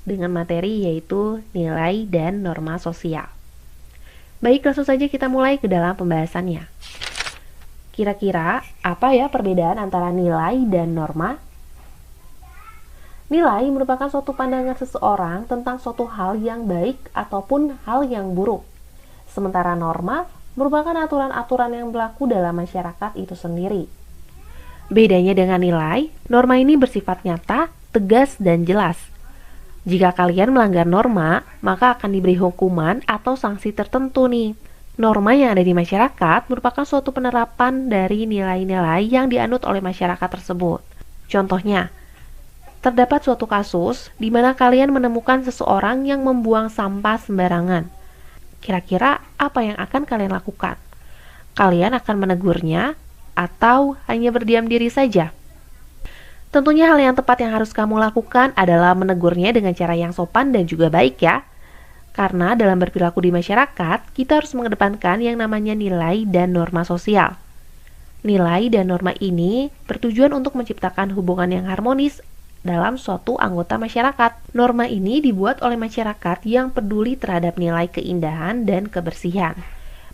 dengan materi yaitu nilai dan norma sosial. Baik, langsung saja kita mulai ke dalam pembahasannya. Kira-kira apa ya perbedaan antara nilai dan norma? Nilai merupakan suatu pandangan seseorang tentang suatu hal yang baik ataupun hal yang buruk. Sementara norma merupakan aturan-aturan yang berlaku dalam masyarakat itu sendiri. Bedanya dengan nilai, norma ini bersifat nyata, tegas, dan jelas. Jika kalian melanggar norma, maka akan diberi hukuman atau sanksi tertentu nih. Norma yang ada di masyarakat merupakan suatu penerapan dari nilai-nilai yang dianut oleh masyarakat tersebut. Contohnya, terdapat suatu kasus di mana kalian menemukan seseorang yang membuang sampah sembarangan. Kira-kira apa yang akan kalian lakukan? Kalian akan menegurnya atau hanya berdiam diri saja? Tentunya hal yang tepat yang harus kamu lakukan adalah menegurnya dengan cara yang sopan dan juga baik ya. Karena dalam berperilaku di masyarakat, kita harus mengedepankan yang namanya nilai dan norma sosial. Nilai dan norma ini bertujuan untuk menciptakan hubungan yang harmonis dalam suatu anggota masyarakat. Norma ini dibuat oleh masyarakat yang peduli terhadap nilai keindahan dan kebersihan.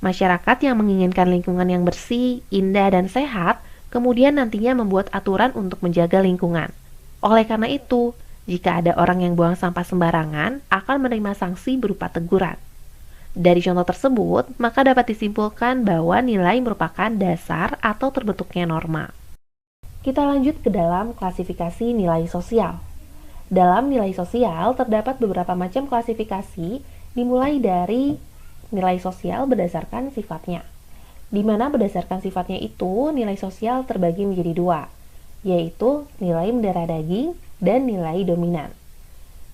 Masyarakat yang menginginkan lingkungan yang bersih, indah, dan sehat, kemudian nantinya membuat aturan untuk menjaga lingkungan. Oleh karena itu, jika ada orang yang buang sampah sembarangan, akan menerima sanksi berupa teguran. Dari contoh tersebut, maka dapat disimpulkan bahwa nilai merupakan dasar atau terbentuknya norma. Kita lanjut ke dalam klasifikasi nilai sosial. Dalam nilai sosial, terdapat beberapa macam klasifikasi, dimulai dari nilai sosial berdasarkan sifatnya. Di mana berdasarkan sifatnya itu, nilai sosial terbagi menjadi dua, yaitu nilai mendarah daging dan nilai dominan.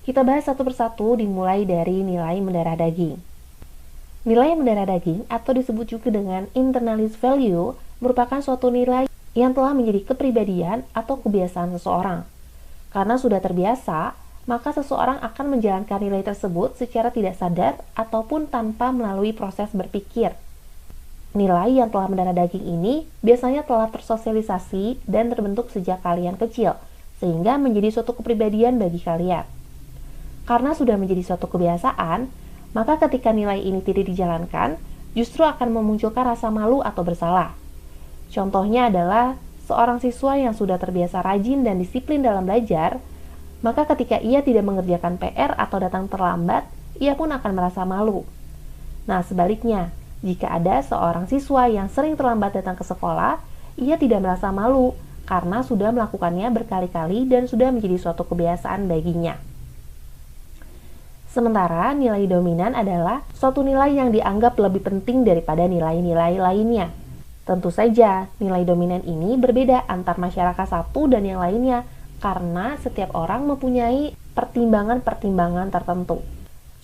Kita bahas satu persatu dimulai dari nilai mendarah daging. Nilai mendarah daging atau disebut juga dengan internalized value merupakan suatu nilai yang telah menjadi kepribadian atau kebiasaan seseorang. Karena sudah terbiasa, maka seseorang akan menjalankan nilai tersebut secara tidak sadar ataupun tanpa melalui proses berpikir. Nilai yang telah mendarah daging ini biasanya telah tersosialisasi dan terbentuk sejak kalian kecil, sehingga menjadi suatu kepribadian bagi kalian. Karena sudah menjadi suatu kebiasaan, maka ketika nilai ini tidak dijalankan, justru akan memunculkan rasa malu atau bersalah. Contohnya adalah seorang siswa yang sudah terbiasa rajin dan disiplin dalam belajar, maka ketika ia tidak mengerjakan PR atau datang terlambat, ia pun akan merasa malu. Nah, sebaliknya, jika ada seorang siswa yang sering terlambat datang ke sekolah, ia tidak merasa malu karena sudah melakukannya berkali-kali dan sudah menjadi suatu kebiasaan baginya. Sementara nilai dominan adalah suatu nilai yang dianggap lebih penting daripada nilai-nilai lainnya. Tentu saja, nilai dominan ini berbeda antar masyarakat satu dan yang lainnya karena setiap orang mempunyai pertimbangan-pertimbangan tertentu.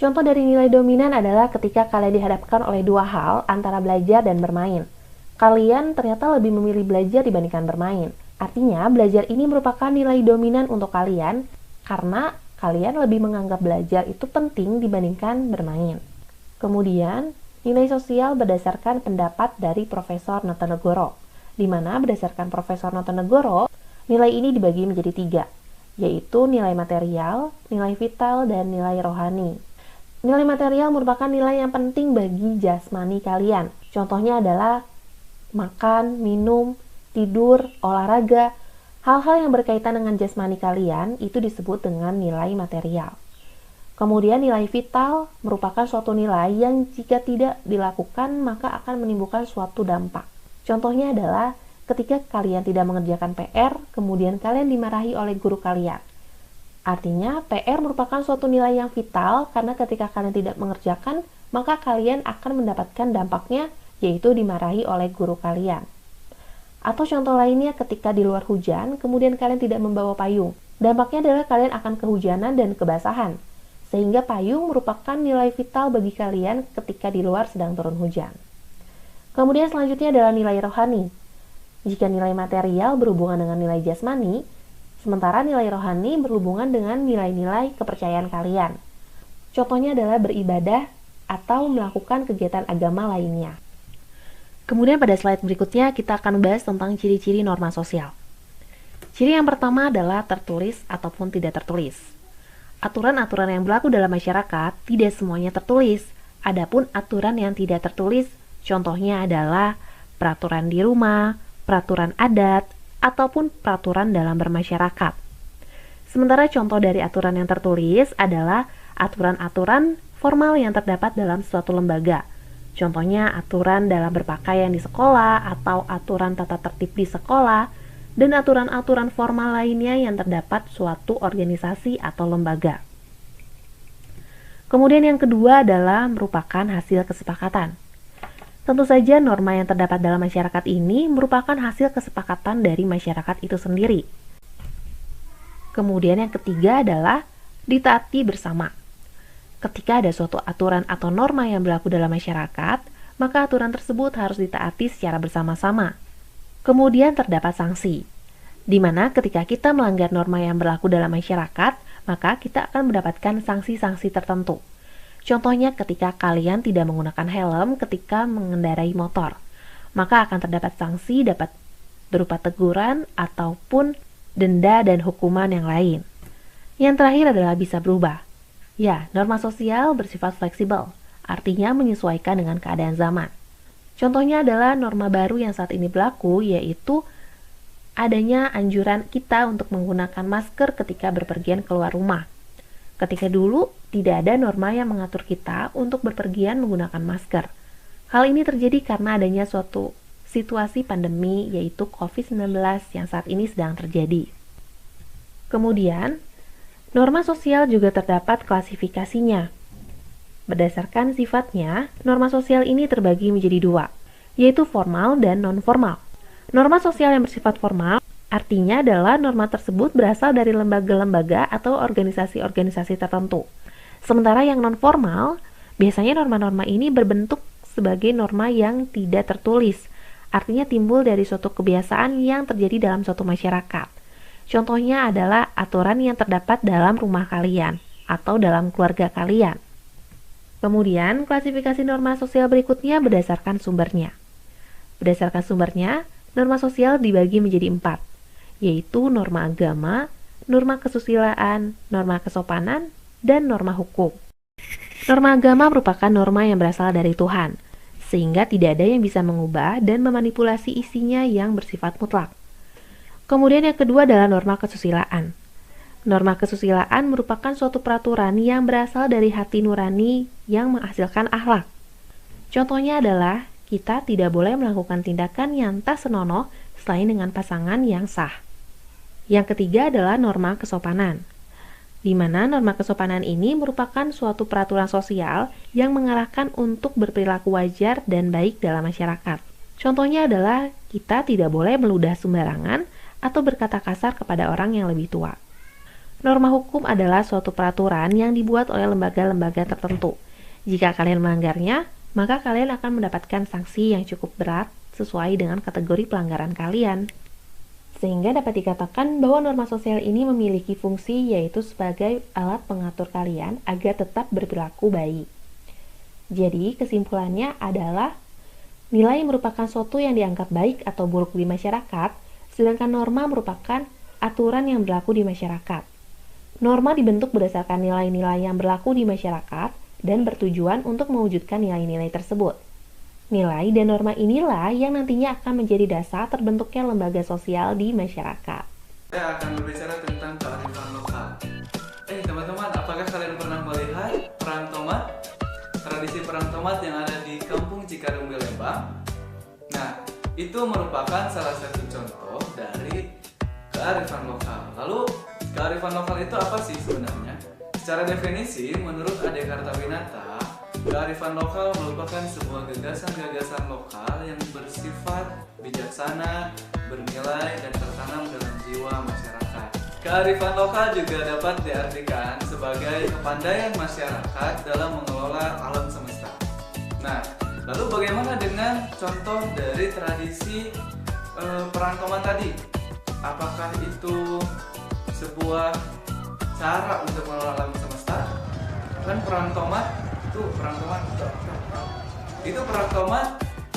Contoh dari nilai dominan adalah ketika kalian dihadapkan oleh dua hal antara belajar dan bermain. Kalian ternyata lebih memilih belajar dibandingkan bermain. Artinya, belajar ini merupakan nilai dominan untuk kalian karena kalian lebih menganggap belajar itu penting dibandingkan bermain. Kemudian, nilai sosial berdasarkan pendapat dari Profesor Notonegoro, di mana berdasarkan Profesor Notonegoro, nilai ini dibagi menjadi tiga, yaitu nilai material, nilai vital, dan nilai rohani. Nilai material merupakan nilai yang penting bagi jasmani kalian. Contohnya adalah makan, minum, tidur, olahraga. Hal-hal yang berkaitan dengan jasmani kalian itu disebut dengan nilai material. Kemudian nilai vital merupakan suatu nilai yang jika tidak dilakukan maka akan menimbulkan suatu dampak. Contohnya adalah ketika kalian tidak mengerjakan PR, kemudian kalian dimarahi oleh guru kalian. Artinya, PR merupakan suatu nilai yang vital karena ketika kalian tidak mengerjakan, maka kalian akan mendapatkan dampaknya, yaitu dimarahi oleh guru kalian. Atau contoh lainnya ketika di luar hujan, kemudian kalian tidak membawa payung. Dampaknya adalah kalian akan kehujanan dan kebasahan. Sehingga payung merupakan nilai vital bagi kalian ketika di luar sedang turun hujan. Kemudian selanjutnya adalah nilai rohani. Jika nilai material berhubungan dengan nilai jasmani, sementara nilai rohani berhubungan dengan nilai-nilai kepercayaan kalian. Contohnya adalah beribadah atau melakukan kegiatan agama lainnya. Kemudian pada slide berikutnya kita akan membahas tentang ciri-ciri norma sosial. Ciri yang pertama adalah tertulis ataupun tidak tertulis. Aturan-aturan yang berlaku dalam masyarakat tidak semuanya tertulis. Adapun aturan yang tidak tertulis, contohnya adalah peraturan di rumah, peraturan adat, ataupun peraturan dalam bermasyarakat. Sementara contoh dari aturan yang tertulis adalah aturan-aturan formal yang terdapat dalam suatu lembaga. Contohnya aturan dalam berpakaian di sekolah atau aturan tata tertib di sekolah, dan aturan-aturan formal lainnya yang terdapat suatu organisasi atau lembaga. Kemudian yang kedua adalah merupakan hasil kesepakatan. Tentu saja norma yang terdapat dalam masyarakat ini merupakan hasil kesepakatan dari masyarakat itu sendiri. Kemudian yang ketiga adalah ditaati bersama. Ketika ada suatu aturan atau norma yang berlaku dalam masyarakat, maka aturan tersebut harus ditaati secara bersama-sama. Kemudian terdapat sanksi, di mana ketika kita melanggar norma yang berlaku dalam masyarakat, maka kita akan mendapatkan sanksi-sanksi tertentu. Contohnya ketika kalian tidak menggunakan helm ketika mengendarai motor, maka akan terdapat sanksi dapat berupa teguran ataupun denda dan hukuman yang lain. Yang terakhir adalah bisa berubah. Ya, norma sosial bersifat fleksibel, artinya menyesuaikan dengan keadaan zaman. Contohnya adalah norma baru yang saat ini berlaku, yaitu adanya anjuran kita untuk menggunakan masker ketika berpergian keluar rumah. Ketika dulu, tidak ada norma yang mengatur kita untuk berpergian menggunakan masker. Hal ini terjadi karena adanya suatu situasi pandemi, yaitu COVID-19 yang saat ini sedang terjadi. Kemudian, norma sosial juga terdapat klasifikasinya. Berdasarkan sifatnya, norma sosial ini terbagi menjadi dua, yaitu formal dan non-formal. Norma sosial yang bersifat formal artinya adalah norma tersebut berasal dari lembaga-lembaga atau organisasi-organisasi tertentu. Sementara yang non-formal, biasanya norma-norma ini berbentuk sebagai norma yang tidak tertulis, artinya timbul dari suatu kebiasaan yang terjadi dalam suatu masyarakat. Contohnya adalah aturan yang terdapat dalam rumah kalian atau dalam keluarga kalian. Kemudian, klasifikasi norma sosial berikutnya berdasarkan sumbernya. Berdasarkan sumbernya, norma sosial dibagi menjadi 4, yaitu norma agama, norma kesusilaan, norma kesopanan, dan norma hukum. Norma agama merupakan norma yang berasal dari Tuhan, sehingga tidak ada yang bisa mengubah dan memanipulasi isinya yang bersifat mutlak. Kemudian yang kedua adalah norma kesusilaan. Norma kesusilaan merupakan suatu peraturan yang berasal dari hati nurani yang menghasilkan akhlak. Contohnya adalah kita tidak boleh melakukan tindakan yang tak senonoh selain dengan pasangan yang sah. Yang ketiga adalah norma kesopanan, di mana norma kesopanan ini merupakan suatu peraturan sosial yang mengarahkan untuk berperilaku wajar dan baik dalam masyarakat. Contohnya adalah kita tidak boleh meludah sembarangan atau berkata kasar kepada orang yang lebih tua. Norma hukum adalah suatu peraturan yang dibuat oleh lembaga-lembaga tertentu. Jika kalian melanggarnya, maka kalian akan mendapatkan sanksi yang cukup berat sesuai dengan kategori pelanggaran kalian. Sehingga dapat dikatakan bahwa norma sosial ini memiliki fungsi yaitu sebagai alat pengatur kalian agar tetap berperilaku baik. Jadi, kesimpulannya adalah nilai merupakan suatu yang dianggap baik atau buruk di masyarakat, sedangkan norma merupakan aturan yang berlaku di masyarakat. Norma dibentuk berdasarkan nilai-nilai yang berlaku di masyarakat dan bertujuan untuk mewujudkan nilai-nilai tersebut. Nilai dan norma inilah yang nantinya akan menjadi dasar terbentuknya lembaga sosial di masyarakat. Saya akan berbicara tentang kearifan lokal. Teman-teman, apakah kalian pernah melihat perang tomat? Tradisi perang tomat yang ada di Kampung Cikarumbi, Lembang. Nah, itu merupakan salah satu contoh dari kearifan lokal. Lalu, kearifan lokal itu apa sih sebenarnya? Secara definisi, menurut Ade Kartawinata, kearifan lokal merupakan sebuah gagasan-gagasan lokal yang bersifat bijaksana, bernilai, dan tertanam dalam jiwa masyarakat. Kearifan lokal juga dapat diartikan sebagai kepandaian masyarakat dalam mengelola alam semesta. Nah, lalu bagaimana dengan contoh dari tradisi perang tomat tadi? Apakah itu sebuah cara untuk mengelola alam semesta? Kan perang tomat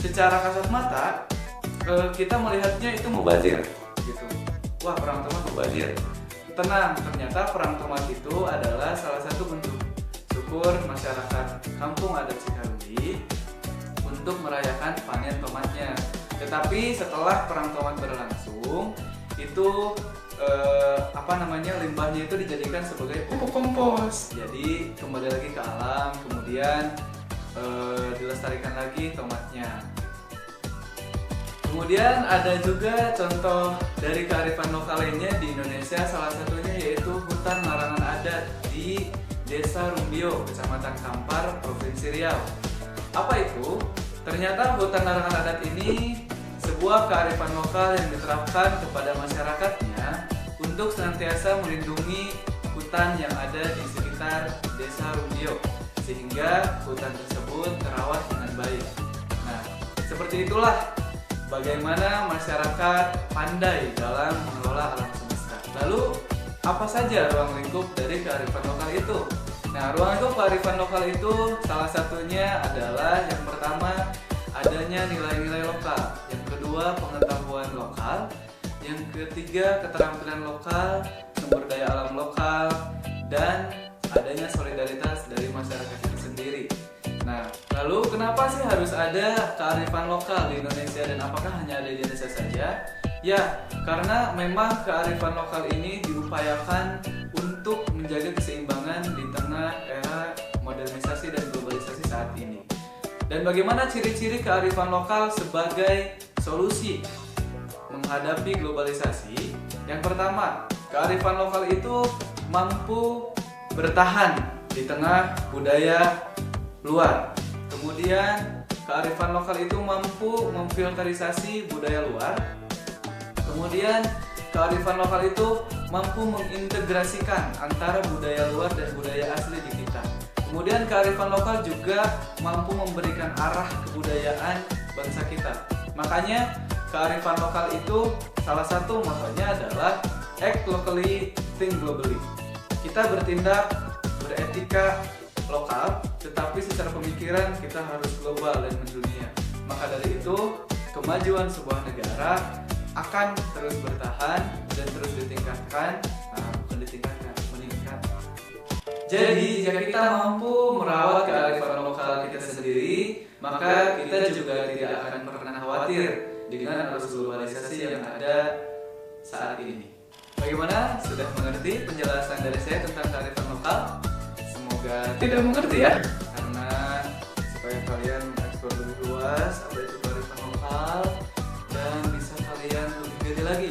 secara kasat mata kita melihatnya itu mubazir gitu. Wah, perang tomat mubazir. tenang, ternyata perang tomat itu adalah salah satu bentuk syukur masyarakat kampung adat Cikarumbi untuk merayakan panen tomatnya. Tetapi setelah perang tomat berlangsung, itu limbahnya itu dijadikan sebagai pupuk kompos. Jadi kembali lagi ke alam, kemudian dilestarikan lagi tomatnya. Kemudian ada juga contoh dari kearifan lokal lainnya di Indonesia, salah satunya yaitu hutan larangan adat di Desa Rumbio, Kecamatan Kampar, Provinsi Riau. Apa itu? Ternyata hutan larangan adat ini sebuah kearifan lokal yang diterapkan kepada masyarakatnya untuk senantiasa melindungi hutan yang ada di sekitar Desa Rumbio, sehingga hutan tersebut terawat dengan baik. Nah, seperti itulah bagaimana masyarakat pandai dalam mengelola alam semesta. Lalu, apa saja ruang lingkup dari kearifan lokal itu? Nah, ruang lingkup kearifan lokal itu salah satunya adalah yang pertama, adanya nilai-nilai lokal. Yang kedua, pengetahuan lokal. Yang ketiga, keterampilan lokal, sumber daya alam lokal, dan adanya solidaritas dari masyarakat itu sendiri. Nah, lalu kenapa sih harus ada kearifan lokal di Indonesia dan apakah hanya ada di Indonesia saja? Ya, karena memang kearifan lokal ini diupayakan untuk menjaga keseimbangan di tengah era modernisasi dan globalisasi saat ini. Dan bagaimana ciri-ciri kearifan lokal sebagai solusi menghadapi globalisasi? Yang pertama, kearifan lokal itu mampu bertahan di tengah budaya luar. Kemudian kearifan lokal itu mampu memfilterisasi budaya luar. Kemudian kearifan lokal itu mampu mengintegrasikan antara budaya luar dan budaya asli di kita. Kemudian kearifan lokal juga mampu memberikan arah kebudayaan bangsa kita. Makanya kearifan lokal itu salah satu motonya adalah act locally, think globally. Kita bertindak beretika lokal, tetapi secara pemikiran kita harus global dan mendunia. Maka dari itu, kemajuan sebuah negara akan terus bertahan dan terus ditingkatkan, meningkat. Jadi, jika kita mampu merawat kearifan lokal kita sendiri, maka kita juga tidak akan pernah khawatir dengan arus globalisasi yang ada saat ini. Bagaimana? Sudah mengerti penjelasan dari saya tentang kearifan lokal? Semoga tidak mengerti ya, karena supaya kalian mengeksplor lebih luas apa itu kearifan lokal dan bisa kalian lebih gali lagi